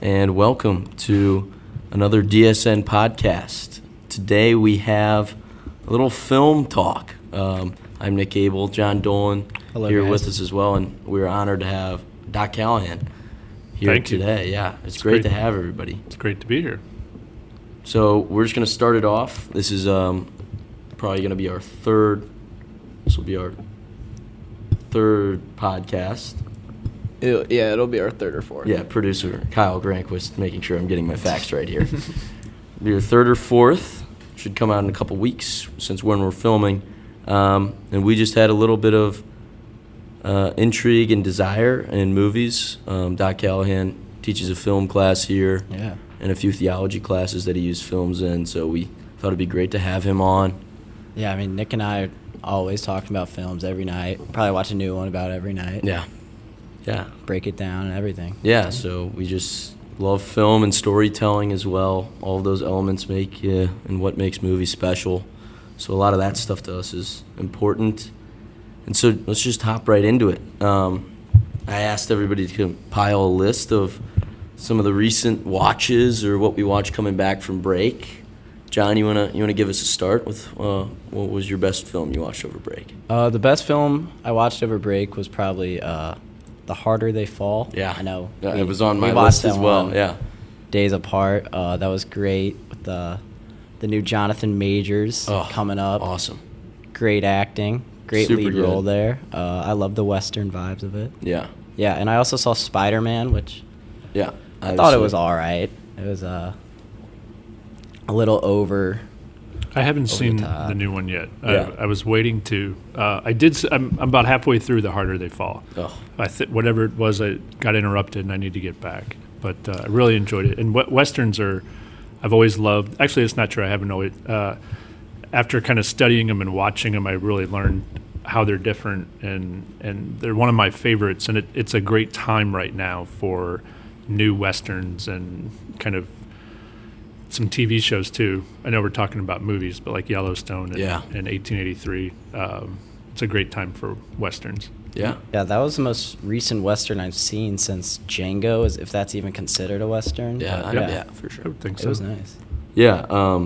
and welcome to another DSN podcast. Today we have a little film talk. I'm Nick Abel, John Dolan here guys. with us as well, and we're honored to have Doc Callahan here Thank you. today. Yeah, it's great to have everybody. It's great to be here. So we're just going to start it off. This is probably going to be our third. This will be our third podcast. It'll be our third or fourth. Yeah, producer Kyle Granquist, making sure I'm getting my facts right here. Be your third or fourth. Should come out in a couple weeks since when we're filming. And we just had a little bit of intrigue and desire in movies. Doc Callahan teaches a film class here. Yeah. And a few theology classes that he used films in, so we thought it'd be great to have him on. Yeah, I mean, Nick and I are always talking about films every night. Probably watch a new one about every night. Yeah. Break it down and everything. Yeah, so we just love film and storytelling as well. All of those elements make and what makes movies special. So a lot of that stuff to us is important. And so let's just hop right into it. I asked everybody to compile a list of some of the recent watches or what we watched coming back from break. John, you wanna give us a start with what was your best film you watched over break? The best film I watched over break was probably The Harder They Fall. Yeah, I know. It was on my list as well. Yeah, Days Apart. That was great with the new Jonathan Majors coming up. Awesome. Great acting. Great Super lead good. role there. I love the Western vibes of it. Yeah. Yeah, and I also saw Spider-Man, which Yeah. I thought it was all right. It was a little over. I haven't Over seen the top. the new one yet. Yeah. I was waiting to. I'm about halfway through The Harder They Fall. Oh. Whatever it was, I got interrupted and I need to get back. But I really enjoyed it. And Westerns I've always loved. Actually, it's not true. I haven't always. After kind of studying them and watching them, I really learned how they're different, and they're one of my favorites. And it's a great time right now for new Westerns and kind of some TV shows too. I know we're talking about movies, but like Yellowstone and 1883. It's a great time for Westerns. Yeah. Yeah, that was the most recent Western I've seen since Django, if that's even considered a Western. Yeah, But yeah, for I sure. would think It so. was nice. Yeah,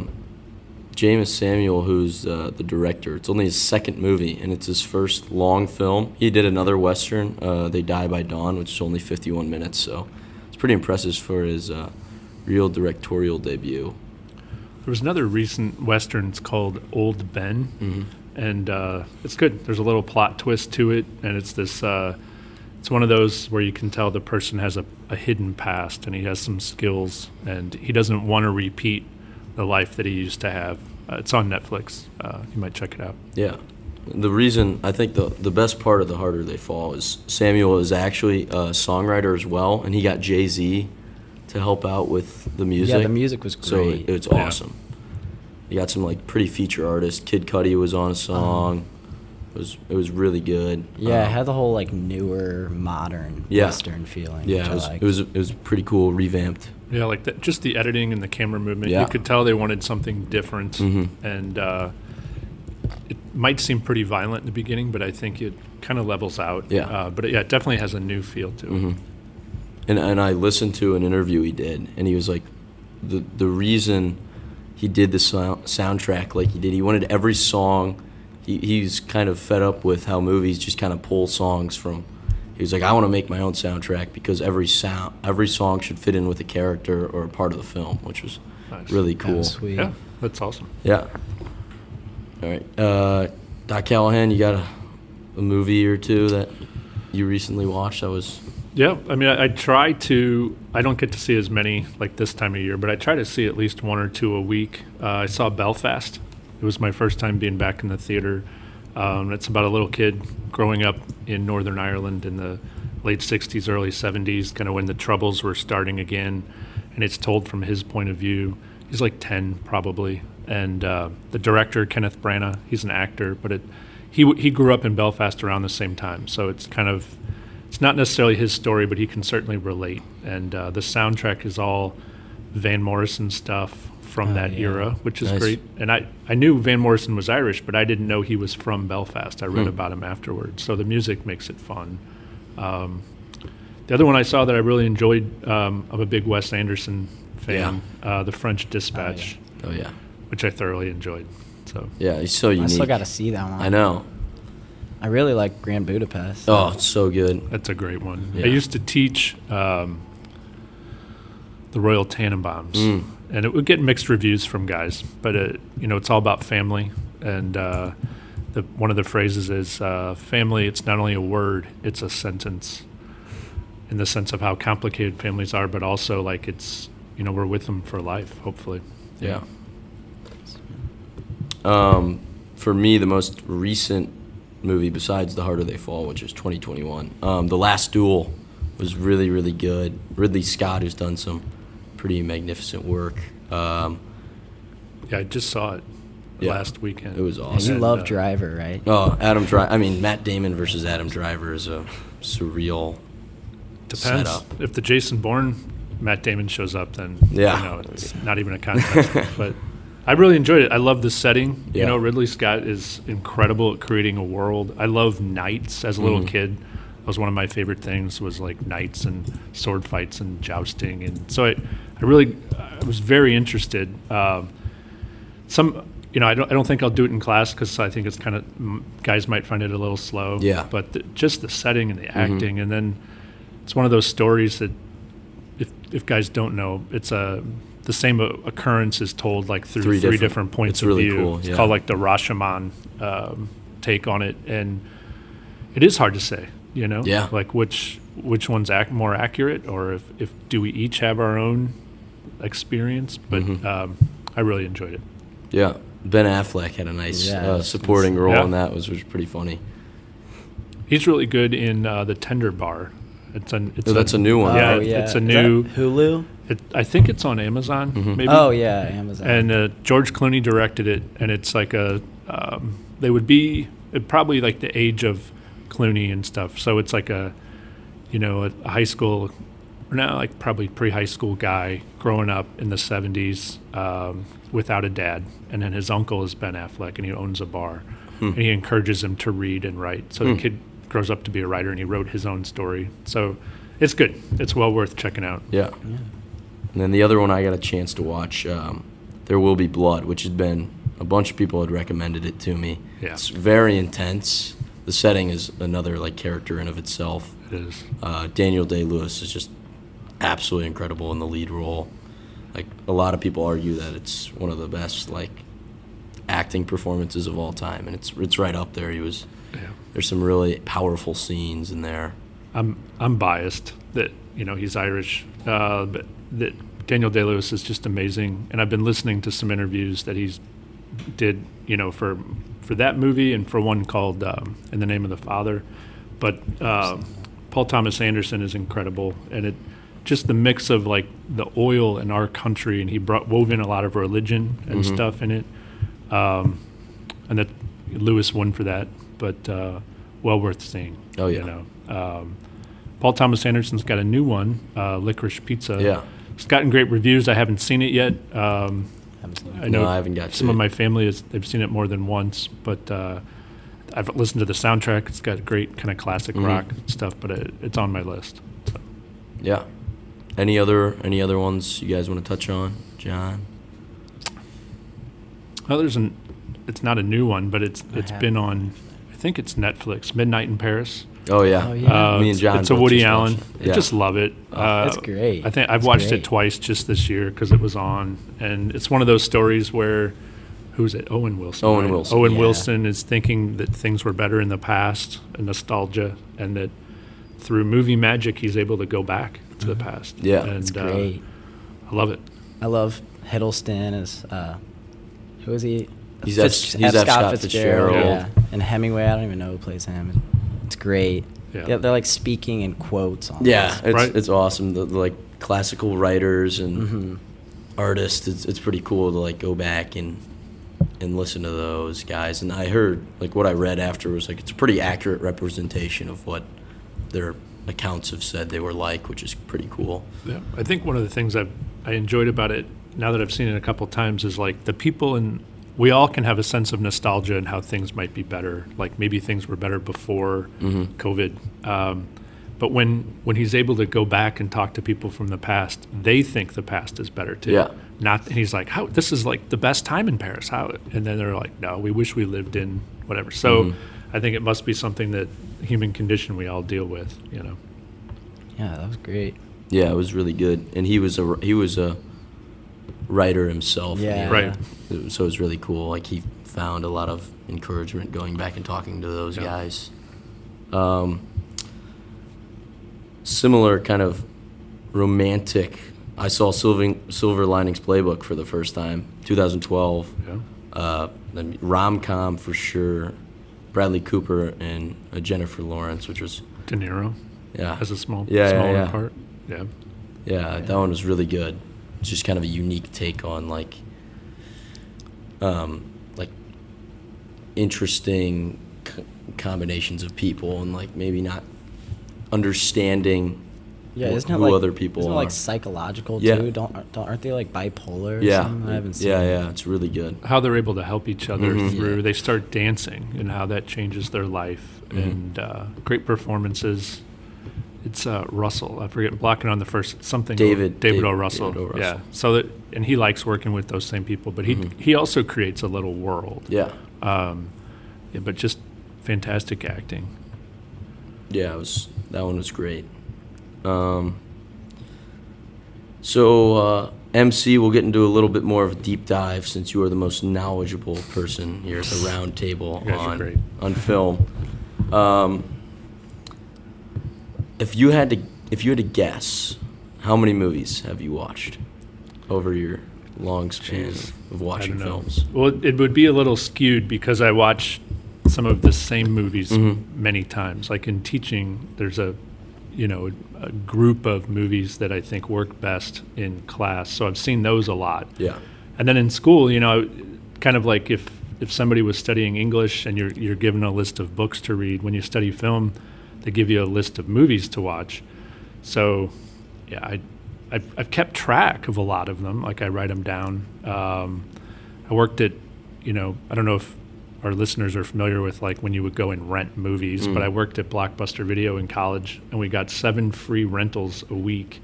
James Samuel, who's the director, it's only his second movie, and it's his first long film. He did another Western, They Die by Dawn, which is only 51 minutes, so it's pretty impressive for his real directorial debut. There was another recent Western. It's called Old Ben. Mm-hmm. And it's good. There's a little plot twist to it, and it's this. It's one of those where you can tell the person has a hidden past, and he has some skills, and he doesn't want to repeat the life that he used to have. It's on Netflix. You might check it out. Yeah. The reason, I think the best part of The Harder They Fall is Samuel is actually a songwriter as well, and he got Jay-Z to help out with the music. Yeah, the music was So great. it's awesome. You got some like pretty feature artists. Kid Cudi was on a song. It was really good. Yeah, it had the whole like newer, modern Western feeling. Yeah, which it was pretty cool, revamped. Yeah, like that. Just the editing and the camera movement. Yeah. You could tell they wanted something different, Mm-hmm. and it might seem pretty violent in the beginning, but I think it kind of levels out. Yeah. But it definitely has a new feel to it. Mm-hmm. And I listened to an interview he did, and he was like, the reason he did the soundtrack like he did, he wanted every song. He's kind of fed up with how movies just kind of pull songs from. He was like, I want to make my own soundtrack because every song should fit in with a character or a part of the film, which was Nice. really cool. was sweet. Yeah, that's awesome. Yeah. All right. Doc Callahan, you got a movie or two that you recently watched that was... Yeah, I mean, I try to. I don't get to see as many like this time of year, but I try to see at least one or two a week. I saw Belfast. It was my first time being back in the theater. It's about a little kid growing up in Northern Ireland in the late 60s, early 70s, kind of when the Troubles were starting again. And it's told from his point of view. He's like 10 probably. And the director, Kenneth Branagh, he's an actor, but he grew up in Belfast around the same time. So it's kind of... It's not necessarily his story, but he can certainly relate. And the soundtrack is all Van Morrison stuff from that era, which is Nice. great. And I knew Van Morrison was Irish, but I didn't know he was from Belfast. I read about him afterwards. So the music makes it fun. The other one I saw that I really enjoyed, I'm a big Wes Anderson fan, The French Dispatch, Oh yeah. which I thoroughly enjoyed. So Yeah, he's so unique. I still got to see that one. I know. I really like Grand Budapest. Oh, it's so good. that's a great one. Yeah. I used to teach the Royal Tannenbaums, and it would get mixed reviews from guys, but it's all about family, and one of the phrases is family. It's not only a word; it's a sentence, in the sense of how complicated families are, but also like it's we're with them for life, hopefully. Yeah. For me, the most recent movie besides The Harder They Fall, which is 2021, The Last Duel was really, really good. Ridley Scott, who's done some pretty magnificent work. Yeah, I just saw it last weekend. It was And awesome. you love Driver, right? Oh, Matt Damon versus Adam Driver is a surreal Depends. setup. If the Jason Bourne Matt Damon shows up, then it's not even a contest. But I really enjoyed it. I love the setting. Yeah. Ridley Scott is incredible at creating a world. I love knights. As a little kid, that was one of my favorite things, was like knights and sword fights and jousting. And so I was very interested. I don't think I'll do it in class because I think it's kind of, guys might find it a little slow. Yeah. But just the setting and the acting, and then it's one of those stories that if guys don't know, it's the same occurrence is told like through three different points of really view. cool, It's yeah. called like the Rashomon take on it, and it is hard to say, Yeah. like which one's more accurate, or if do we each have our own experience. But I really enjoyed it. Yeah. Ben Affleck had a nice supporting role in that, which was pretty funny. He's really good in The Tender Bar. That's a new one. Yeah, Oh, yeah. it's a Is new. that Hulu? I think it's on Amazon. Maybe. Oh, yeah, Amazon. And George Clooney directed it, and it's like they would be probably like the age of Clooney and stuff. So it's like a high school, or now like probably pre-high school guy growing up in the 70s without a dad, and then his uncle is Ben Affleck, and he owns a bar, and he encourages him to read and write. So the kid grows up to be a writer, and he wrote his own story. So it's good. It's well worth checking out. Yeah. And then the other one I got a chance to watch, There Will Be Blood, which had been, a bunch of people had recommended it to me. Yeah. It's very intense. The setting is another like character in of itself. It is. Daniel Day-Lewis is just absolutely incredible in the lead role. Like, a lot of people argue that it's one of the best like acting performances of all time, and it's right up there. There's some really powerful scenes in there. I'm biased that he's Irish, but that Daniel Day-Lewis is just amazing, and I've been listening to some interviews that he's did for that movie and for one called In the Name of the Father. But Paul Thomas Anderson is incredible, and it just the mix of like the oil in our country, and he wove in a lot of religion and stuff in it, and that Lewis won for that. But well worth seeing. Oh yeah. Paul Thomas Anderson's got a new one, Licorice Pizza. Yeah. It's gotten great reviews. I haven't seen it yet. Haven't seen it. I know No, I haven't got to some of it. my family they've seen it more than once, but I've listened to the soundtrack. It's got great kind of classic rock stuff, but it's on my list. So. Yeah. Any other ones you guys want to touch on, John? Well, it's not a new one, but it's been on. I think it's Netflix. Midnight in Paris. Oh yeah. Oh, yeah. Me and John. It's a both Woody just Allen. watched it. I Yeah. just love it. It's great. I think I've It's watched great. it twice just this year because it was on, and it's one of those stories where, who's it? Owen Wilson. Owen right? Wilson. Owen Yeah. Wilson is thinking that things were better in the past, and nostalgia, and that through movie magic he's able to go back to the past. Yeah. and, It's great. I love it. I love Hiddleston as who is he? He's F. Scott Fitzgerald. Yeah, and Hemingway. I don't even know who plays him. It's great. Yeah. They're like speaking in quotes. Almost. Yeah, Right. it's awesome. The like classical writers and artists. It's pretty cool to like go back and listen to those guys. And I heard like what I read after was like it's a pretty accurate representation of what their accounts have said they were like, which is pretty cool. Yeah, I think one of the things I enjoyed about it, now that I've seen it a couple times, is like the people we all can have a sense of nostalgia and how things might be better. Like maybe things were better before COVID. But when he's able to go back and talk to people from the past, they think the past is better too. Yeah. And he's like, how, this is like the best time in Paris. How? And then they're like, no, we wish we lived in whatever. So I think it must be something that human condition we all deal with, you know. Yeah, that was great. Yeah, it was really good. And he was a writer himself. Yeah. Right. So it was really cool. Like, he found a lot of encouragement going back and talking to those guys. Similar kind of romantic. I saw Silver Linings Playbook for the first time, 2012. Yeah. Rom-com for sure. Bradley Cooper and Jennifer Lawrence, which was De Niro has a smaller part. Yeah. Yeah, that one was really good. It's just kind of a unique take on like interesting combinations of people and like maybe not understanding who other people isn't are. It like psychological Yeah. too? Aren't they like bipolar or Yeah. something? I haven't seen Yeah, it's really good. How they're able to help each other Mhm. through. Yeah. They start dancing and how that changes their life. And great performances. It's Russell. I forget, blocking on the first something. David O. Russell. David O. Russell. Yeah. So that, and he likes working with those same people, but he also creates a little world. Yeah. But just fantastic acting. Yeah, that one was great. So MC, we'll get into a little bit more of a deep dive since you are the most knowledgeable person here at the round table You guys are great. on film. If you had to guess, how many movies have you watched over your long span of watching films? Well, it would be a little skewed because I watch some of the same movies many times. Like in teaching, there's a group of movies that I think work best in class. So I've seen those a lot. Yeah. And then in school, kind of like if somebody was studying English and you're given a list of books to read, when you study film, they give you a list of movies to watch. So, yeah, I've kept track of a lot of them. Like I write them down. I worked at, I don't know if our listeners are familiar with like when you would go and rent movies, but I worked at Blockbuster Video in college, and we got 7 free rentals a week.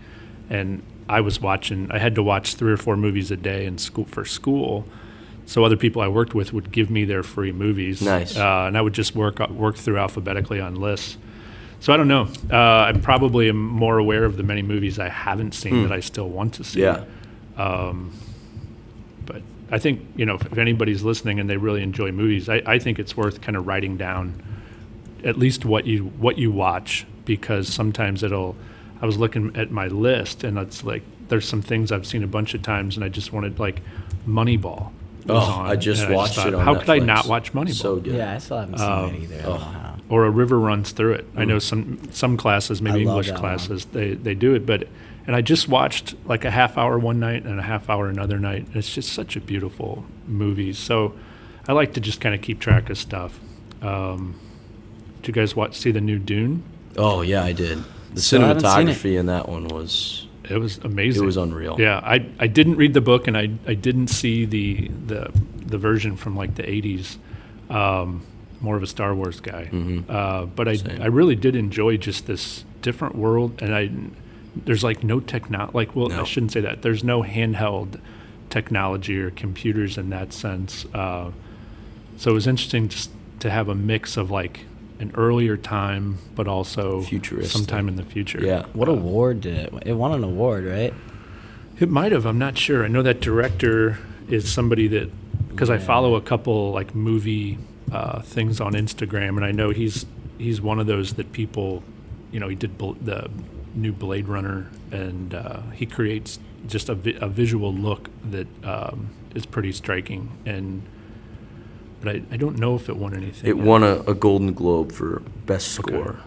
And I had to watch 3 or 4 movies a day in school for school. So other people I worked with would give me their free movies. Nice. And I would just work through alphabetically on lists. So I don't know. I probably am more aware of the many movies I haven't seen that I still want to see. Yeah. But I think, if anybody's listening and they really enjoy movies, I think it's worth kind of writing down at least what you watch, because sometimes I was looking at my list and it's like there's some things I've seen a bunch of times and I just wanted, like Moneyball was on. I just watched it on how Netflix. could I not watch Moneyball? So good. Yeah, I still haven't seen it either. I don't know how. Or A River Runs Through It. I know some classes, maybe I love English that classes, they do it. And I just watched like a half hour one night and a half hour another night. And it's just such a beautiful movie. So I like to just kind of keep track of stuff. Did you guys see the new Dune? Oh, yeah, I did. The Still haven't seen it. cinematography in that one was... It was amazing. It was unreal. Yeah, I didn't read the book, and I didn't see the version from like the 80s. More of a Star Wars guy. But I really did enjoy just this different world, and there's like no technology. I shouldn't say that. There's no handheld technology or computers in that sense. So it was interesting to have a mix of like an earlier time, but also Futuristic. sometime in the future. Yeah. What award did it? It won an award, right? It might have. I'm not sure. I know that director is somebody that, because I follow a couple like movie things on Instagram, and I know he's one of those that people, he did the new Blade Runner, and he creates just a visual look that is pretty striking. But I don't know if it won anything. It won a Golden Globe for Best Score,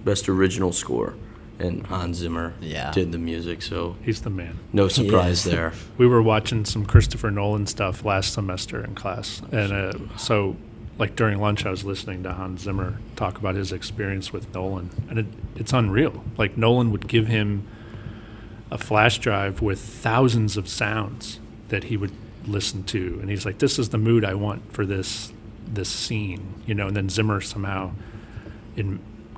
Best Original Score, and Hans Zimmer did the music, so he's the man. No surprise there. We were watching some Christopher Nolan stuff last semester in class, and so like during lunch I was listening to Hans Zimmer talk about his experience with Nolan, and it's unreal. Like Nolan would give him a flash drive with thousands of sounds that he would listen to, and he's like, this is the mood I want for this scene, and then Zimmer somehow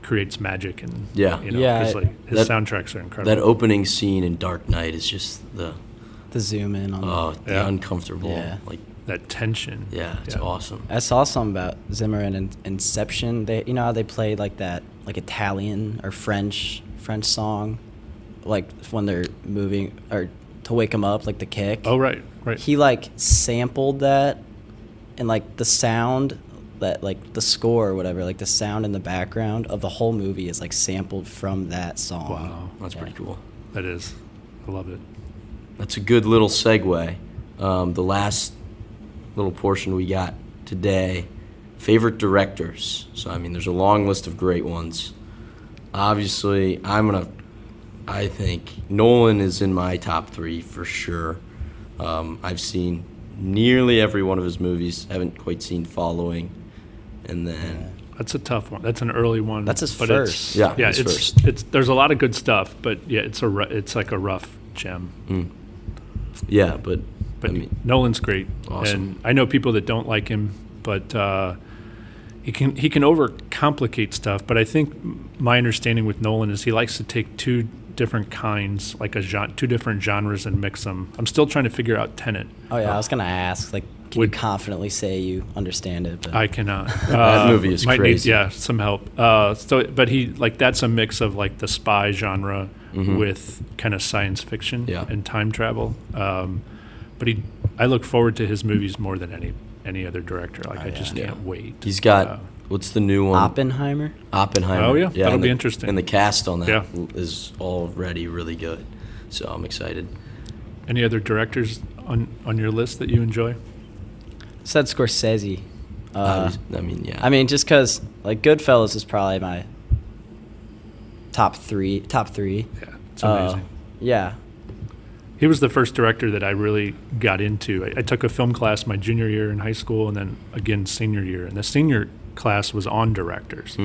creates magic, and Yeah. you know, Yeah, 'cause, like, his that- soundtracks are incredible. That opening scene in Dark Knight is just the zoom in on. the Yeah. uncomfortable. Yeah. Like, That tension. yeah, it's awesome. I saw something about Zimmer and Inception. They, you know how they played like that, like Italian or French song, like when they're moving or to wake them up, like the kick. Oh, right. He like sampled that, and like the sound that like the score or whatever, like the sound in the background of the whole movie is like sampled from that song. Wow. That's pretty cool. That is. I love it. That's a good little segue. The last little portion we got today, favorite directors. So, I mean, there's a long list of great ones. Obviously, I think Nolan is in my top 3 for sure. I've seen nearly every one of his movies. Haven't quite seen Following. And then... That's a tough one. That's an early one. That's his but first. Yeah, yeah. his It's first. there's a lot of good stuff, but yeah, it's like a rough gem. Yeah, but But I mean, Nolan's great, Awesome. and I know people that don't like him, but he can overcomplicate stuff. But I think my understanding with Nolan is he likes to take two different kinds, like two different genres, and mix them. I'm still trying to figure out Tenet. Oh yeah, I was gonna ask. Like, can Would- you confidently say you understand it? But I cannot. That movie is might crazy. Need, some help. But he that's a mix of like the spy genre with kind of science fiction Yeah. and time travel. But I look forward to his movies more than any other director. Like I just Yeah. can't wait. he's got what's the new one? Oppenheimer. Oppenheimer. Oh, yeah. That'll and be the- interesting. And the cast on that Yeah. is already really good. So I'm excited. Any other directors on your list that you enjoy? Said Scorsese. I mean, yeah. I mean, just because like Goodfellas is probably my top three. Yeah, it's amazing. Yeah. He was the first director that I really got into. I took a film class my junior year in high school, and then again senior year. And the senior class was on directors.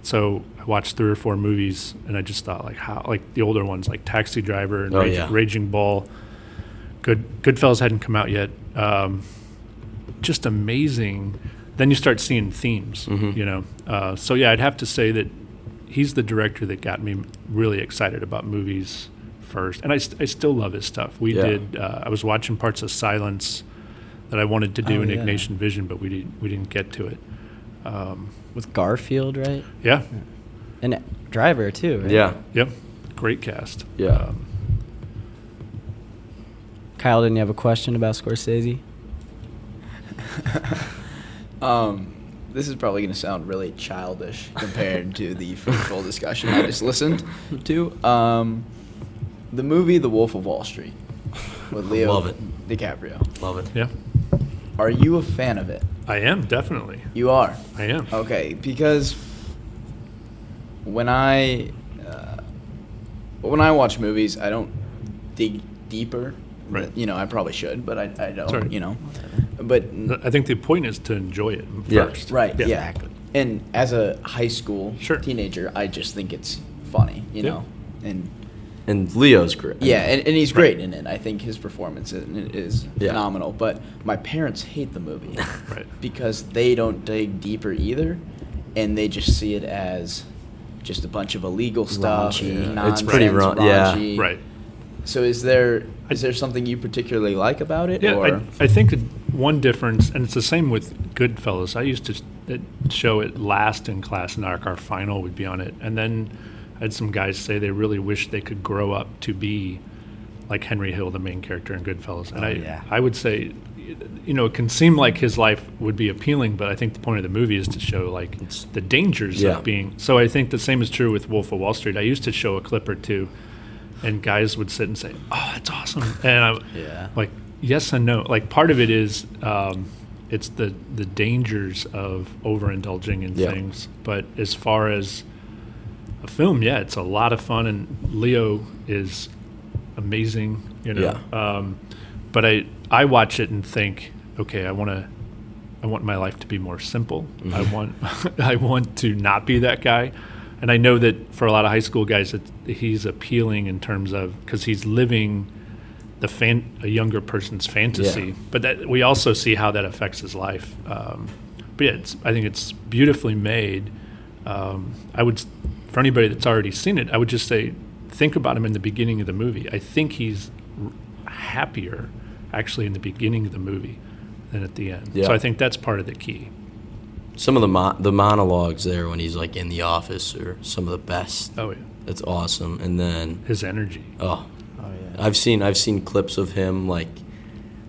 So I watched 3 or 4 movies, and I just thought, like the older ones, like Taxi Driver and Raging Bull. Goodfellas hadn't come out yet. Just amazing. Then you start seeing themes, you know. So yeah, I'd have to say that he's the director that got me really excited about movies first, and I still love his stuff. I was watching parts of Silence that I wanted to do in Ignatian Vision, but we didn't get to it. With Garfield, right? Yeah. And Driver too, right? Yeah. Yep. Great cast. Yeah. Kyle, didn't you have a question about Scorsese? This is probably going to sound really childish compared to the fruitful discussion I just listened to. The movie The Wolf of Wall Street with Leo Love it. DiCaprio. Love it. Yeah. Are you a fan of it? I am, definitely. You are? I am. Okay, because when I watch movies, I don't dig deeper. Right. You know, I probably should, but I don't, Sorry. you know. But I think the point is to enjoy it Yeah. first. right, Yeah. yeah. And as a high school teenager, I just think it's funny, you know. And Leo's great. Yeah, and he's great in it. I think his performance in it is Yeah. phenomenal. But my parents hate the movie Right. because they don't dig deeper either, and they just see it as just a bunch of illegal stuff, Raunchy. Yeah. nonsense, It's pretty yeah. raunchy. Right. So is there something you particularly like about it? Yeah, or? I think one difference, and it's the same with Goodfellas. I used to show it last in class, and our final would be on it. And then I had some guys say they really wish they could grow up to be like Henry Hill, the main character in Goodfellas. And I would say, you know, it can seem like his life would be appealing, but I think the point of the movie is to show like the dangers of being. So I think the same is true with Wolf of Wall Street. I used to show a clip or two, and guys would sit and say, "Oh, that's awesome," and I'm like, "Yes and no." Like part of it is it's the dangers of overindulging in things, but as far as a film, it's a lot of fun, and Leo is amazing, you know. Yeah. But I watch it and think, okay, I want my life to be more simple. I want to not be that guy. And I know that for a lot of high school guys, he's appealing in terms of because he's living a younger person's fantasy. Yeah. But that we also see how that affects his life. But yeah, I think it's beautifully made. I would, for anybody that's already seen it, I would just say, think about him in the beginning of the movie. I think he's happier actually in the beginning of the movie than at the end. Yeah. So I think that's part of the key. Some of the monologues there when he's like in the office are some of the best. Oh yeah, That's awesome. And then his energy. Oh yeah. I've seen clips of him like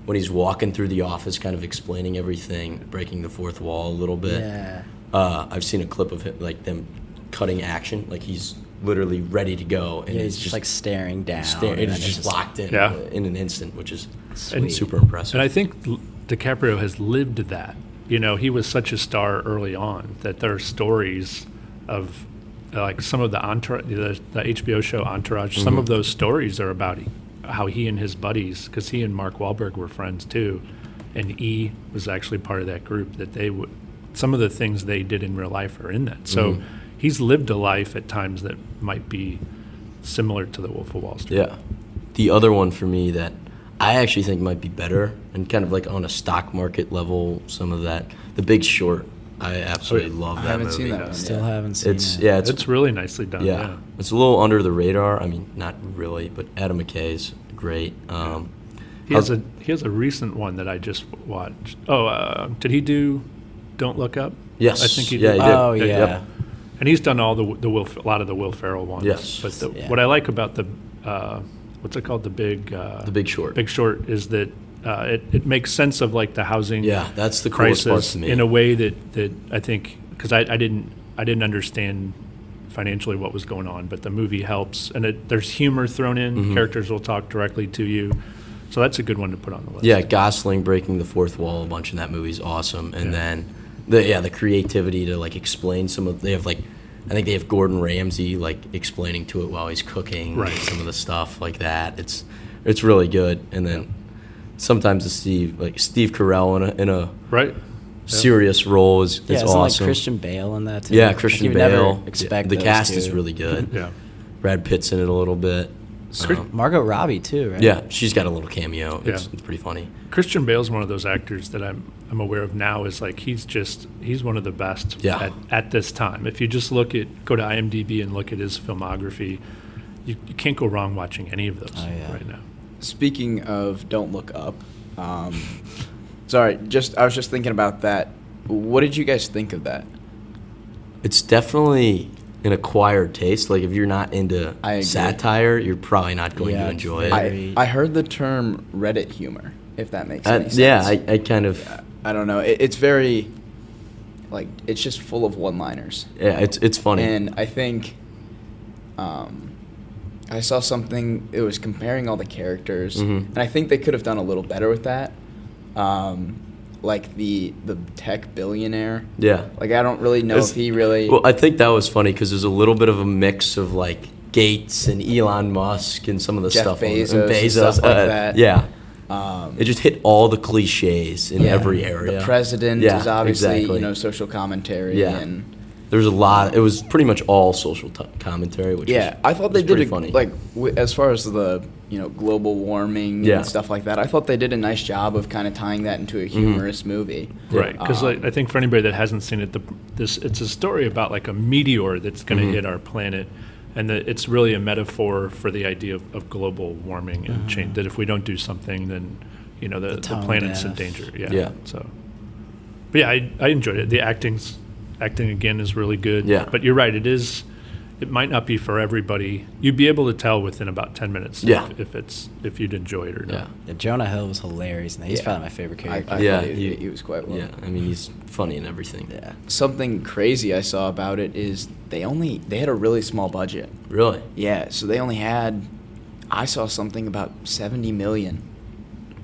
when he's walking through the office, kind of explaining everything, breaking the fourth wall a little bit. Yeah. I've seen a clip of him like them cutting action, like he's literally ready to go, and Yeah, he's he's just like staring down. and and it's just locked in Yeah. in an instant, which is Sweet. super impressive. And I think DiCaprio has lived that. You know, he was such a star early on that there are stories of like some of the HBO show Entourage. Some of those stories are about how he and his buddies, because he and Mark Wahlberg were friends too, and E was actually part of that group. That they would, some of the things they did in real life are in that. So he's lived a life at times that might be similar to the Wolf of Wall Street. Yeah. The other one for me that I actually think might be better and kind of like on a stock market level, some of that. The Big Short. I absolutely love that I haven't movie. seen that one. Still haven't seen It's it. yeah, It's really nicely done. yeah. Yeah. It's a little under the radar. I mean, not really, but Adam McKay's great. He has a recent one that I just watched. Oh, did he do Don't Look Up? Yes. I think he Yeah, did. he did. Oh yeah. Yep. And he's done all a lot of the Will Ferrell ones. Yes. But Yeah. what I like about the what's it called, The Big Short. Big Short, is that it makes sense of like the housing Yeah, that's the coolest part crisis to me. in a way that I think, because I didn't understand financially what was going on, but the movie helps, and there's humor thrown in. Characters will talk directly to you, so that's a good one to put on the list. Yeah, Gosling breaking the fourth wall a bunch in that movie is awesome. And then the creativity to like explain they have like, I think they have Gordon Ramsay like explaining to it while he's cooking, Right. some of the stuff like that. It's really good. And then sometimes Steve Carell in a Right. serious role is Yeah, isn't awesome. like Christian Bale in that too? Yeah, Like, Christian you would never Bale. expect the those cast two. is really good. Yeah. Brad Pitt's in it a little bit. Margot Robbie too, right? Yeah, she's got a little cameo. Yeah. It's pretty funny. Christian Bale's one of those actors that I'm aware of now is like he's one of the best Yeah. at this time. If you just go to IMDb and look at his filmography, you can't go wrong watching any of those Oh, yeah. right now. Speaking of Don't Look Up, sorry, I was just thinking about that. What did you guys think of that? It's definitely an acquired taste. Like if you're not into I agree. satire, you're probably not going Yeah, to enjoy it. very- I heard the term Reddit humor, if that makes any sense. Yeah, I kind of. I don't know. It's very, like, it's just full of one-liners. Yeah, it's funny. And I think I saw something, it was comparing all the characters, and I think they could have done a little better with that. Like the tech billionaire. Yeah. Like, I don't really know if he really... Well, I think that was funny because there's a little bit of a mix of like Gates and Elon Musk and some of the Jeff stuff. Bezos and and stuff like that. Yeah. It just hit all the cliches in yeah, every area. The president Yeah, is obviously, exactly. social commentary. Yeah. And There's a lot. It was pretty much all social commentary, which yeah, was, I thought they was did pretty a, funny. like as far as the global warming Yeah. and stuff like that. I thought they did a nice job of kind of tying that into a humorous movie. Right, because I think for anybody that hasn't seen it, it's a story about like a meteor that's going to hit our planet, and that it's really a metaphor for the idea of global warming and change. That if we don't do something, then the tone planet's in deaf. danger. Yeah. Yeah. So, but yeah, I enjoyed it. The acting again is really good. Yeah. But you're right. It might not be for everybody. You'd be able to tell within about 10 minutes. Yeah. if you'd enjoy it or Yeah. not. Yeah, Jonah Hill was hilarious, and he's Yeah. probably my favorite character. I Yeah, thought he was quite well. Yeah, I mean he's funny and everything. Yeah. Something crazy I saw about it is they had a really small budget. Really? Yeah, so they only had, I saw something about $70 million.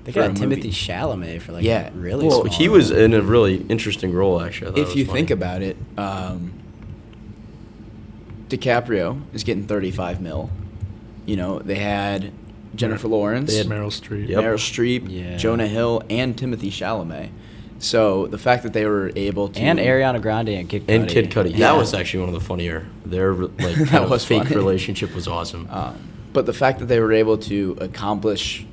They for a got Timothy movie. Chalamet for like Yeah. really Well, small. he was in a really interesting role actually. I thought it If was you funny. think about it, DiCaprio is getting 35 mil. They had Jennifer Lawrence, They had Meryl Streep. Yep. Meryl Streep, Yeah. Jonah Hill, and Timothy Chalamet. So the fact that they were able to and Ariana Grande and Kid Cudi. And Kid Cudi. Yeah. That was actually one of the funnier. Their like That kind of was fake funny. relationship was awesome. But the fact that they were able to accomplish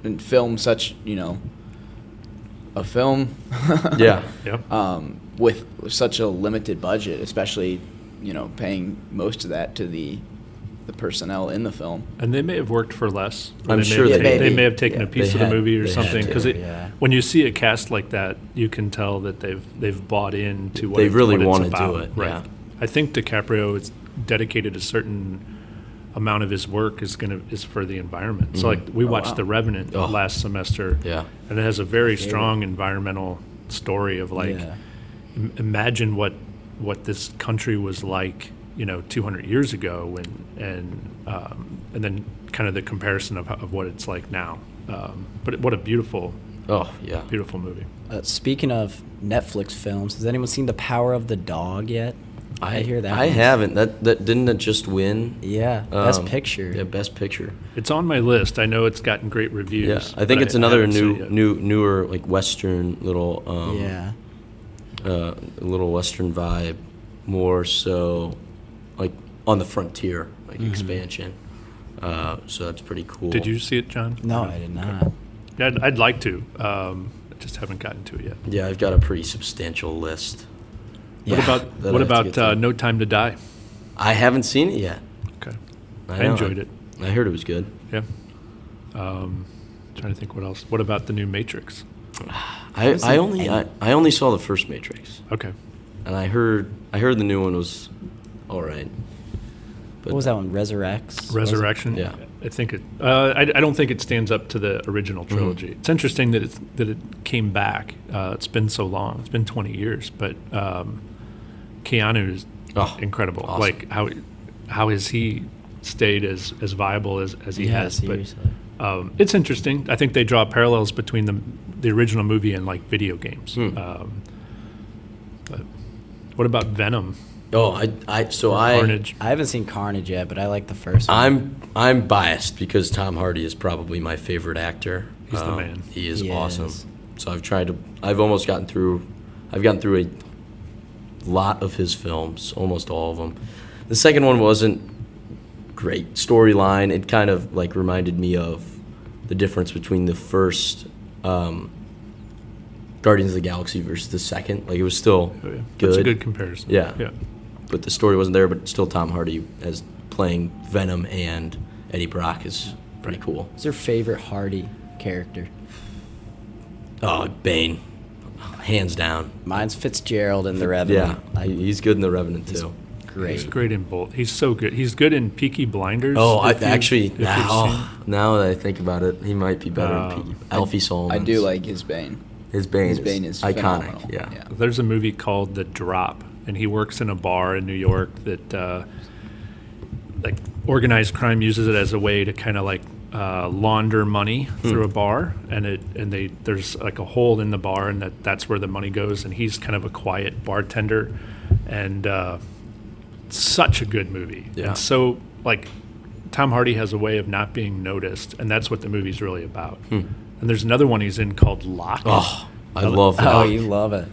and film such, a film. Yeah. Yep. With such a limited budget, especially, paying most of that to the personnel in the film. And they may have worked for less. Or I'm they sure may have they they did. may have taken Yeah. a piece They of the had- movie or they had something. to, Because yeah. when you see a cast like that, you can tell that they've bought into what They it's, really what it's wanna do about. it, Right. yeah. I think DiCaprio is dedicated a certain amount of his work is for the environment. So like we watched wow. The Revenant Oh. last semester. Yeah. And it has a very strong environmental story of like Yeah. imagine what this country was like, 200 years ago, and then kind of the comparison of what it's like now. But what a beautiful Oh, yeah. beautiful movie. Speaking of Netflix films, has anyone seen The Power of the Dog yet? I hear that. I one. haven't. That didn't it just win? Yeah, Best Um, Picture. Yeah, Best Picture. It's on my list. I know it's gotten great reviews. Yeah, I think but it's another haven't seen it yet. newer like Western little Yeah. little Western vibe, more so like on the frontier, like Mm-hmm. expansion. So that's pretty cool. Did you see it, John? No, I did not. Yeah, I'd like to. I just haven't gotten to it yet. Yeah, I've got a pretty substantial list. What Yeah. about That I have to get to. No Time to Die? I haven't seen it yet. Okay, I I know, enjoyed it. I heard it was good. Yeah. Trying to think what else. What about the new Matrix? I only saw the first Matrix, Okay. and I heard the new one was all right. But What was that one? Resurrects? Resurrection. Yeah. I think it. I don't think it stands up to the original Mm-hmm. trilogy. It's interesting that it came back. It's been so long. It's been 20 years, but Keanu is Oh, incredible. awesome. Like how has he stayed as viable as he Yeah, has? seriously. But it's interesting. I think they draw parallels between the original movie and like video games. Hmm. But what about Venom? Oh, I Carnage. I haven't seen Carnage yet, but I like the first one. I'm biased because Tom Hardy is probably my favorite actor. He's the man. He is He awesome. is. So I've gotten through a lot of his films, almost all of them. The second one wasn't great storyline. It kind of like reminded me of the difference between the first Guardians of the Galaxy versus the second. Like it was still Oh, yeah. good. That's a good comparison. Yeah. Yeah. But the story wasn't there. But still, Tom Hardy as playing Venom and Eddie Brock is pretty cool. What's your favorite Hardy character? Oh, Bane, hands down. Mine's Fitzgerald in The Yeah, Revenant. he's good in The Revenant He's too. great. He's great in both. He's so good. He's good in Peaky Blinders. Oh, if you've now that I think about it, he might be better in Peaky. Alfie I Solomon. do like his Bane. his Bane. His Bane is iconic. phenomenal. Yeah. seen. There's a movie called The Drop, and he works in a bar in New York that like organized crime uses it as a way to kind of like launder money through a bar, and there's like a hole in the bar, and that's where the money goes, and he's kind of a quiet bartender, and such a good movie. Yeah. And so like Tom Hardy has a way of not being noticed, and that's what the movie's really about. And there's another one he's in called Lock. Oh, I love that. Oh, you love it.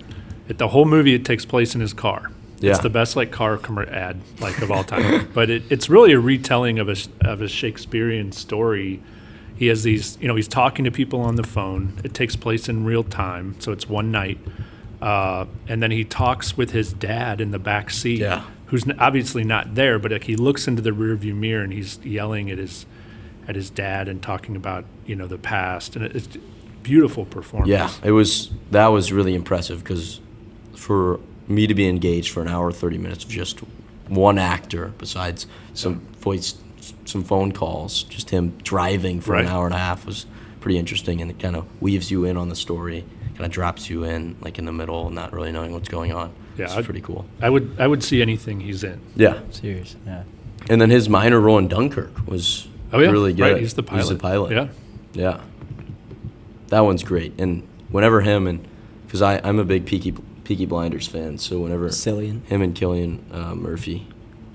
The whole movie, it takes place in his car. Yeah. It's the best like car ad like of all time. But it's really a retelling of a Shakespearean story. He has these, he's talking to people on the phone. It takes place in real time, so it's one night. And then he talks with his dad in the back seat, Yeah. who's obviously not there, but like he looks into the rearview mirror and he's yelling at his dad and talking about the past, and it's beautiful performance. Yeah, that was really impressive because for me to be engaged for an hour 30 minutes of just one actor, besides some phone calls, just him driving for an Right. hour and a half was pretty interesting, and it kind of weaves you in on the story, kind of drops you in like in the middle, not really knowing what's going on. Yeah, It's pretty cool. I would see anything he's in. Yeah, Serious, yeah. and then his minor role in Dunkirk was really good. Right, he's the pilot. He's the pilot. Yeah. Yeah. That one's great. And whenever because I'm a big Peaky Blinders fan, so whenever Cillian. him and Cillian Murphy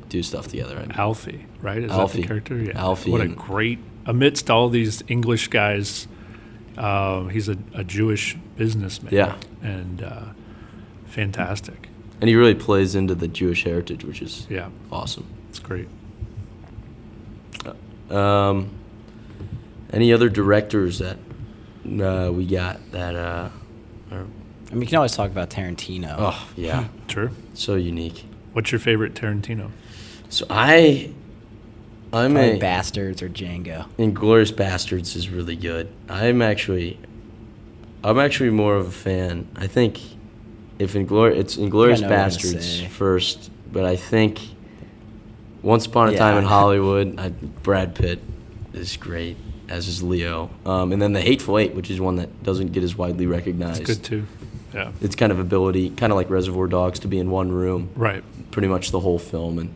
do stuff together, Alfie, right? Is Alfie. that the character? Yeah. Alfie What a and- great, amidst all these English guys, he's a Jewish businessman. Yeah. And fantastic. and he really plays into the Jewish heritage, which is Yeah. awesome. It's great. Any other directors that we got that Or, I mean, you can always talk about Tarantino. oh yeah, True. so unique. What's your favorite Tarantino? So I'm Probably a Bastards or Django. Inglourious Bastards is really good. I'm actually more of a fan. I think if it's Inglourious know what I'm gonna Bastards say. first, but I think Once Upon a Time in Yeah. Hollywood, Brad Pitt is great, as is Leo. And then The Hateful Eight, which is one that doesn't get as widely recognized. It's good too. Yeah. It's kind of ability, kind of like Reservoir Dogs, to be in one room Right. pretty much the whole film and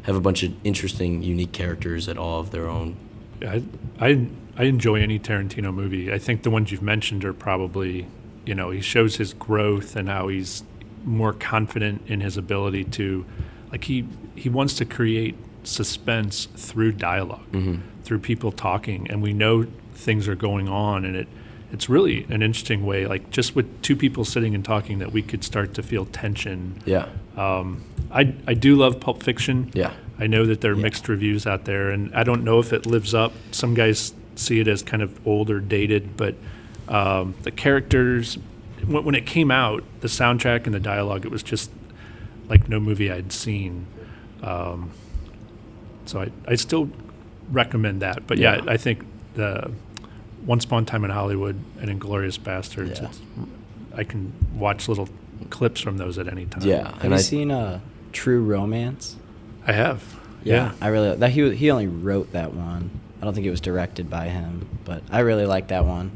have a bunch of interesting, unique characters that all have their own. Yeah, I enjoy any Tarantino movie. I think the ones you've mentioned are probably, he shows his growth and how he's more confident in his ability to, like he wants to create suspense through dialogue, through people talking, and we know things are going on, and it's really an interesting way, like just with two people sitting and talking, that we could start to feel tension. Yeah. I do love Pulp Fiction. Yeah. I know that there are mixed reviews out there, and I don't know if it lives up. Some guys see it as kind of old or dated, but the characters, when it came out, the soundtrack and the dialogue, it was just like no movie I'd seen. So I still recommend that. But yeah, I think the Once Upon a Time in Hollywood and Inglourious Bastards, I can watch little clips from those at any time. Yeah. Have you seen True Romance? I have. Yeah, I really that he only wrote that one. I don't think it was directed by him, but I really like that one.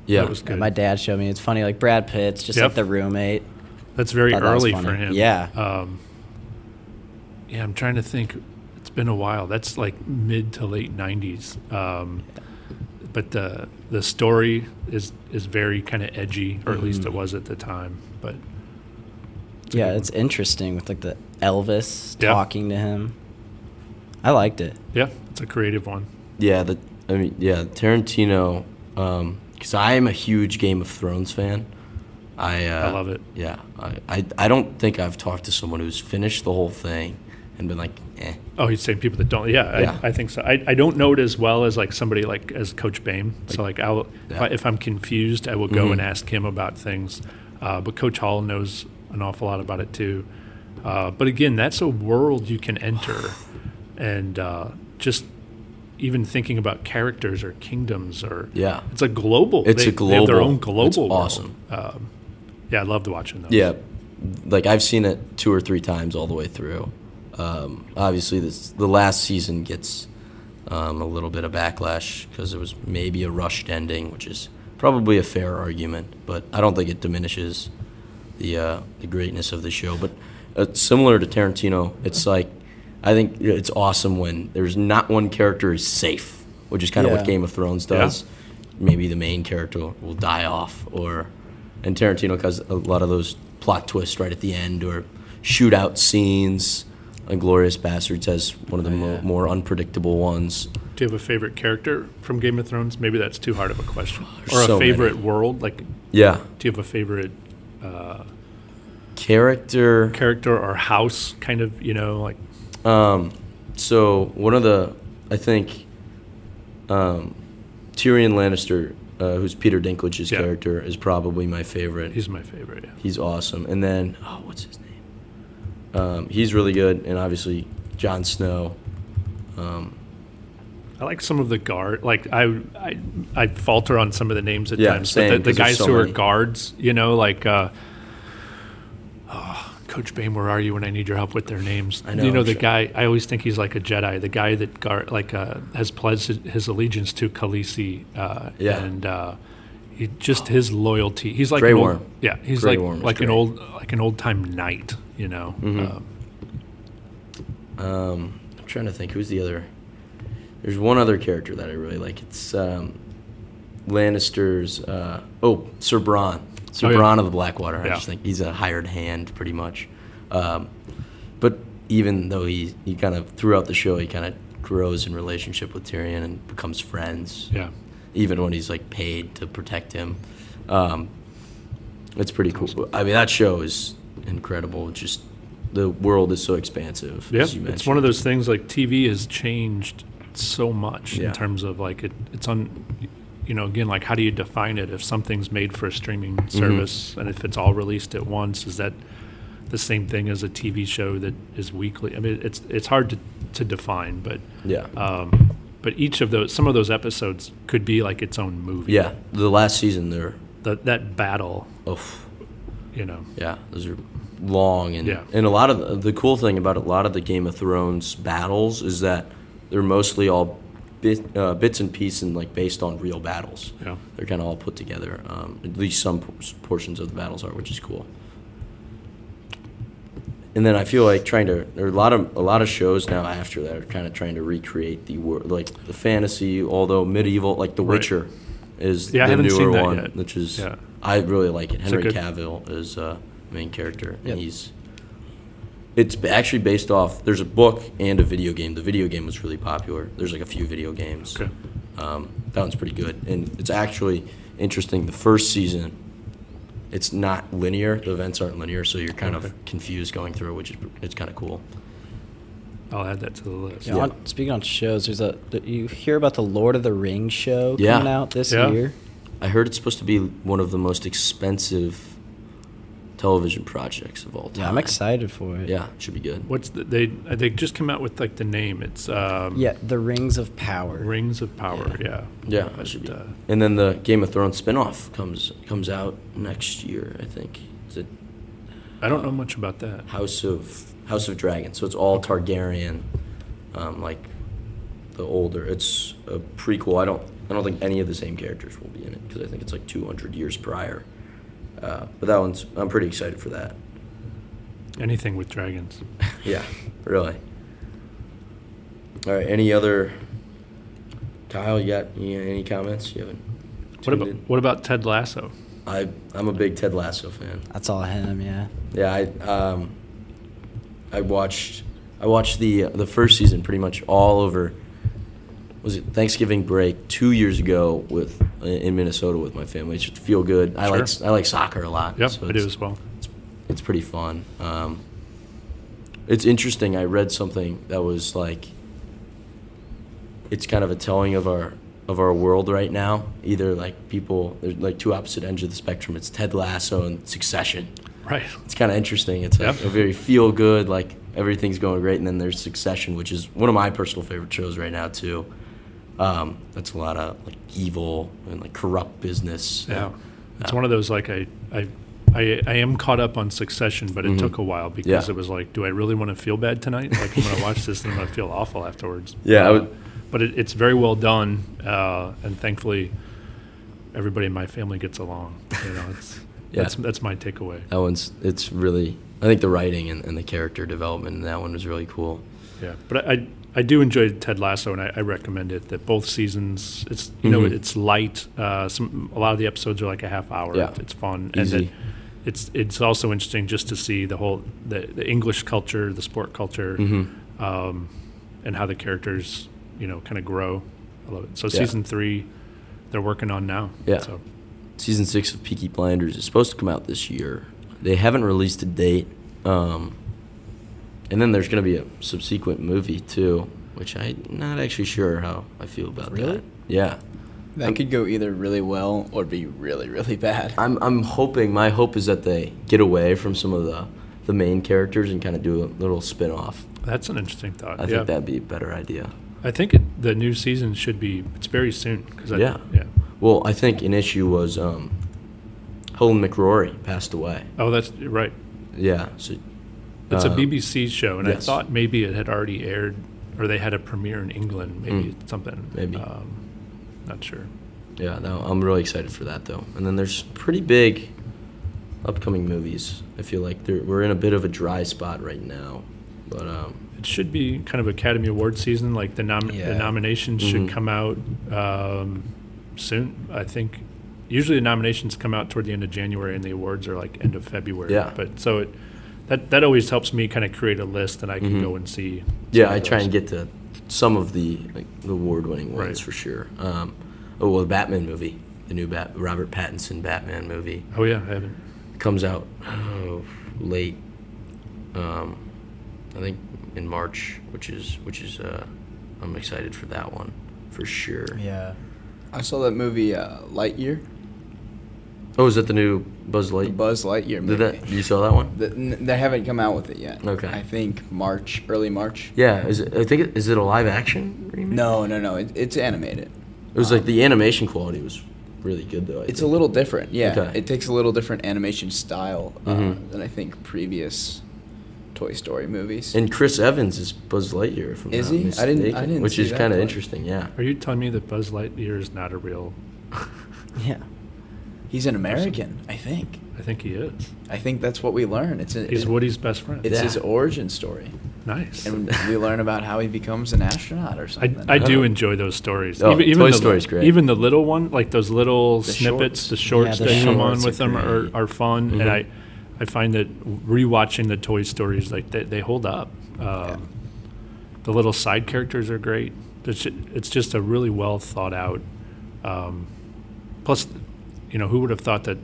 Yeah. That was good. My dad showed me. It's funny, like Brad Pitt's just like the roommate. That's very Thought that was early funny. for him. Yeah. Yeah, I'm trying to think. It's been a while. That's like mid to late 90s. But the story is very kind of edgy, or at least it was at the time. But Yeah, it's interesting with like the Elvis talking to him. I liked it. yeah, it's a creative one. Yeah. Tarantino, because I am a huge Game of Thrones fan. I love it. Yeah. I don't think I've talked to someone who's finished the whole thing and been like, eh. Oh, he's saying people that don't. Yeah, Yeah. I think so. I don't know it as well as like somebody like as Coach Boehm. So like if I'm confused, I will go and ask him about things. But Coach Hall knows an awful lot about it too. But again, that's a world you can enter, and just even thinking about characters or kingdoms or it's a global. It's they, a global. They have their own global. It's world. awesome. Yeah, I loved watching those. Yeah, like I've seen it 2 or 3 times all the way through. Obviously, the last season gets a little bit of backlash because it was maybe a rushed ending, which is probably a fair argument, but I don't think it diminishes the greatness of the show. But similar to Tarantino, it's like I think it's awesome when there's not one character is safe, which is kind of what Game of Thrones does. Yeah. Maybe the main character will die off, and Tarantino has a lot of those plot twists right at the end or shootout scenes. Inglourious Bastards has one of the more unpredictable ones. Do you have a favorite character from Game of Thrones? Maybe that's too hard of a question. There's Or a so favorite many. world? Like, Yeah. do you have a favorite Character. or house? Kind of, like. So one of I think, Tyrion Lannister, who's Peter Dinklage's character, is probably my favorite. He's my favorite. Yeah. He's awesome. And then, what's his name? He's really good, and obviously Jon Snow. I like some of the guard. Like I falter on some of the names at times. Same, But the 'cause there's guys so who are many. guards, like. Coach Boehm, where are you when I need your help with their names? I know, The guy. I always think he's like a Jedi. The guy that has pledged his allegiance to Khaleesi. And his loyalty. He's like Grey an old, Worm. yeah. He's Grey Worm is like great. an old time knight. I'm trying to think who's the other. There's one other character that I really like. It's Lannister's. Sir Bronn. Sir Bronn of the Blackwater. I just think he's a hired hand, pretty much. But even though he kind of throughout the show he kind of grows in relationship with Tyrion and becomes friends. Yeah. Even when he's like paid to protect him. It's pretty cool. I mean, that show is incredible. Just the world is so expansive. Yeah, as you it's mentioned. one of those things. Like TV has changed so much Yeah. in terms of like it's on. again, like how do you define it? If something's made for a streaming service and if it's all released at once, is that the same thing as a TV show that is weekly? I mean, it's hard to define, but but each of some of those episodes could be like its own movie. Yeah, the last season that battle. Yeah, those are long and Yeah. and a lot of the cool thing about a lot of the Game of Thrones battles is that they're mostly all bits and pieces and like based on real battles. Yeah. They're kind of all put together. At least some portions of the battles are, which is cool. And then I feel like there are a lot of shows now after that are kind of trying to recreate the world, like the fantasy, although medieval, like The Witcher is Yeah, I the haven't newer seen that one, yet. which is Yeah. I really like it. Is it Henry good? Cavill is main character, and Yep. it's actually based off. There's a book and a video game. The video game was really popular. There's like a few video games. Okay. That one's pretty good, and it's actually interesting. The first season, it's not linear. The events aren't linear, so you're kind Okay. of confused going through, which is it's kind of cool. I'll add that to the list. Yeah. Speaking on shows, you hear about the Lord of the Rings show Yeah. coming out this Yeah. year. I heard it's supposed to be one of the most expensive television projects of all time. Yeah, I'm excited for it. Yeah, it should be good. What's they just come out with like the name? It's Yeah, the Rings of Power. Rings of Power. Yeah. Yeah, that should be. But, And then the Game of Thrones spinoff comes out next year, I think. Is it I don't know much about that. House of Dragon? So it's all Targaryen, like the older. It's a prequel. I don't think any of the same characters will be in it because I think it's like 200 years prior. But I'm pretty excited for that. Anything with dragons. Yeah, really. All right, any other? Kyle, you got any comments? You haven't. What about Ted Lasso? I'm a big Ted Lasso fan. That's all him, yeah. Yeah, I watched the first season pretty much all over. Was it Thanksgiving break 2 years ago in Minnesota with my family? It should feel good. I like soccer a lot. Yep, so I do as well. It's pretty fun. It's interesting. I read something that was like, it's kind of a telling of our world right now. Either like there's like two opposite ends of the spectrum. It's Ted Lasso and Succession. Right. It's kind of interesting. It's like a very feel good, like everything's going great, and then there's Succession, which is one of my personal favorite shows right now too. That's a lot of like evil and like corrupt business. Yeah. It's one of those like I am caught up on Succession, but it took a while because it was like, do I really want to feel bad tonight? Like I'm going to watch this and I'm going to feel awful afterwards. Yeah. But it's very well done, and thankfully everybody in my family gets along. That's my takeaway. It's really, I think the writing and the character development in that one was really cool. Yeah, but I do enjoy Ted Lasso, and I recommend it. That both seasons, it's it's light. A lot of the episodes are like a half hour. Yeah. It's fun, Easy. and it's also interesting just to see the English culture, the sport culture, and how the characters kind of grow. I love it. So season 3, they're working on now. Yeah. So. Season 6 of Peaky Blinders is supposed to come out this year. They haven't released a date. And then there's going to be a subsequent movie, too, which I'm not actually sure how I feel about that. Really? Yeah. That could go either really well or be really, really bad. I'm hoping, my hope is that they get away from some of the main characters and kind of do a little spin-off. That's an interesting thought. I think that'd be a better idea. I think the new season it's very soon. Yeah. Well, I think an issue was Helen McRory passed away. Oh, that's right. Yeah. So It's a BBC show, and I yes. thought maybe it had already aired, or they had a premiere in England, maybe something. Maybe. Not sure. Yeah, no, I'm really excited for that, though. And then there's pretty big upcoming movies. I feel like we're in a bit of a dry spot right now. But it should be kind of Academy Award season. Like the nominations should come out soon. I think usually the nominations come out toward the end of January, and the awards are like end of February. Yeah. But so that always helps me kind of create a list, and I can go and see. yeah, I try and get to some of the award-winning ones Right. for sure. The Batman movie, the new Robert Pattinson Batman movie. Oh yeah, I haven't. Comes out late. I think in March, which is I'm excited for that one for sure. Yeah. I saw that movie Lightyear. Oh, is that the new Buzz The Lightyear? Buzz Lightyear movie. You saw that one? They haven't come out with it yet. Okay. I think early March. Yeah. Is it a live action remake? No. It's animated. It was like the animation quality was really good though. It's a little different. Yeah. Okay. It takes a little different animation style Mhm. than I think previous Toy Story movies. And Chris Evans is Buzz Lightyear. If I'm Is not he? mistaken, I didn't which see is that kind of part. interesting. Yeah. Are you telling me that Buzz Lightyear is not a real? Yeah. He's an American, I think. I think he is. I think that's what we learn. He's Woody's best friend. It's Yeah. his origin story. Nice. And we learn about how he becomes an astronaut or something. I do Oh. enjoy those stories. Oh, Toy the, Story's great. Even the little one, like those little The snippets, shorts. the shorts Yeah, the that come shorts on with are them great. are fun. Mhm. And I find that rewatching the Toy Stories, like they hold up. The little side characters are great. It's just a really well thought out. Plus, who would have thought that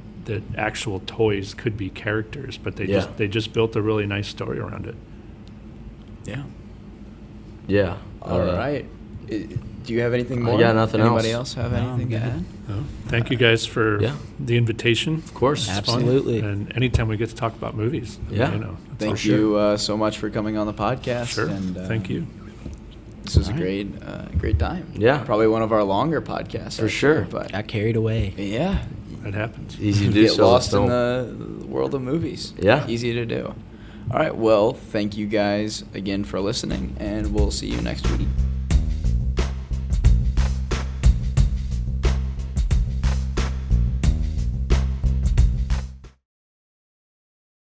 actual toys could be characters? But Yeah. they just built a really nice story around it. Yeah. Yeah. All right. Do you have anything I more? got nothing Anybody else. else have No, anything to I'm add? Thank you guys for Yeah. the invitation. Of course. It's fun. Absolutely. And anytime we get to talk about movies, Yeah. that's Thank for sure. you so much for coming on the podcast. Sure. And, Thank you. This was All a right. great time. Yeah. Probably one of our longer podcasts. For actually, sure. But Got carried away. yeah, That happens. Easy to you do get so. lost in film. the world of movies. Yeah. Easy to do. All right. Well, thank you guys again for listening, and we'll see you next week.